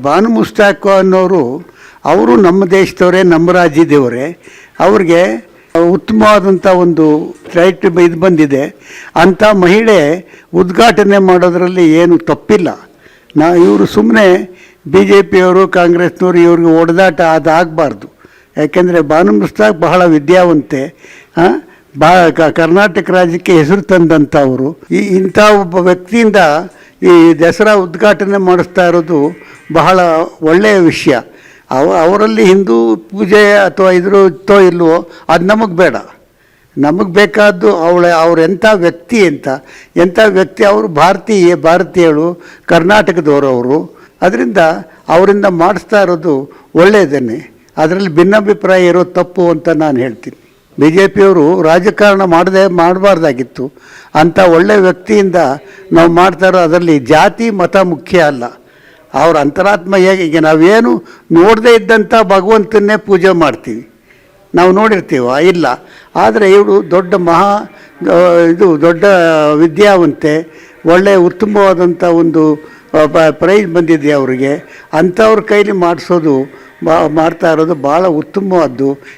ಬಾನು ಮುಸ್ತಾಕ್ ಅನ್ನೋರು ಅವರು ನಮ್ಮ ದೇಶದವರೇ, ನಮ್ಮ ರಾಜ್ಯದವರೇ. ಅವ್ರಿಗೆ ಉತ್ತಮವಾದಂಥ ಒಂದು ರೈಟ್ ಇದು ಬಂದಿದೆ. ಅಂಥ ಮಹಿಳೆ ಉದ್ಘಾಟನೆ ಮಾಡೋದರಲ್ಲಿ ಏನು ತಪ್ಪಿಲ್ಲ. ಇವರು ಸುಮ್ಮನೆ ಬಿ ಜೆ ಪಿಯವರು, ಕಾಂಗ್ರೆಸ್ನವರು ಇವ್ರಿಗೆ ಹೊಡೆದಾಟ ಅದಾಗಬಾರ್ದು. ಯಾಕೆಂದರೆ ಬಾನು ಮುಸ್ತಾಕ್ ಬಹಳ ವಿದ್ಯಾವಂತೆ, ಕರ್ನಾಟಕ ರಾಜ್ಯಕ್ಕೆ ಹೆಸರು ತಂದಂಥವರು. ಇಂಥ ಒಬ್ಬ ವ್ಯಕ್ತಿಯಿಂದ ಈ ದಸರಾ ಉದ್ಘಾಟನೆ ಮಾಡಿಸ್ತಾ ಇರೋದು ಬಹಳ ಒಳ್ಳೆಯ ವಿಷಯ. ಅವರಲ್ಲಿ ಹಿಂದೂ ಪೂಜೆ ಅಥವಾ ಇತ್ತೋ ಇಲ್ವೋ ಅದು ನಮಗೆ ಬೇಡ. ನಮಗೆ ಬೇಕಾದ್ದು ಅವ್ರು ಎಂಥ ವ್ಯಕ್ತಿ ಎಂಥ ವ್ಯಕ್ತಿ. ಅವರು ಭಾರತೀಯಳು, ಕರ್ನಾಟಕದವರು ಅವರು. ಅದರಿಂದ ಅವರಿಂದ ಮಾಡಿಸ್ತಾ ಇರೋದು ಒಳ್ಳೆಯದನ್ನೇ. ಅದರಲ್ಲಿ ಭಿನ್ನಾಭಿಪ್ರಾಯ ಇರೋದು ತಪ್ಪು ಅಂತ ನಾನು ಹೇಳ್ತೀನಿ. ಬಿ ಜೆ ಪಿಯವರು ರಾಜಕಾರಣ ಮಾಡಬಾರ್ದಾಗಿತ್ತು. ಅಂಥ ಒಳ್ಳೆಯ ವ್ಯಕ್ತಿಯಿಂದ ನಾವು ಮಾಡ್ತಾ ಇರೋ ಅದರಲ್ಲಿ ಜಾತಿ ಮತ ಮುಖ್ಯ ಅಲ್ಲ. ಅವ್ರ ಅಂತರಾತ್ಮ ಹೇಗೆ, ಈಗ ನಾವೇನು ನೋಡದೇ ಇದ್ದಂಥ ಭಗವಂತನ್ನೇ ಪೂಜೆ ಮಾಡ್ತೀವಿ, ನಾವು ನೋಡಿರ್ತೀವ ಇಲ್ಲ. ಆದರೆ ಇವರು ದೊಡ್ಡ ವಿದ್ಯಾವಂತೆ, ಒಳ್ಳೆಯ ಉತ್ತಮವಾದಂಥ ಒಂದು ಪ್ರೈಸ್ ಬಂದಿದೆ ಅವರಿಗೆ. ಅಂಥವ್ರ ಕೈಲಿ ಮಾಡ್ತಾ ಇರೋದು ಭಾಳ ಉತ್ತಮವಾದ್ದು.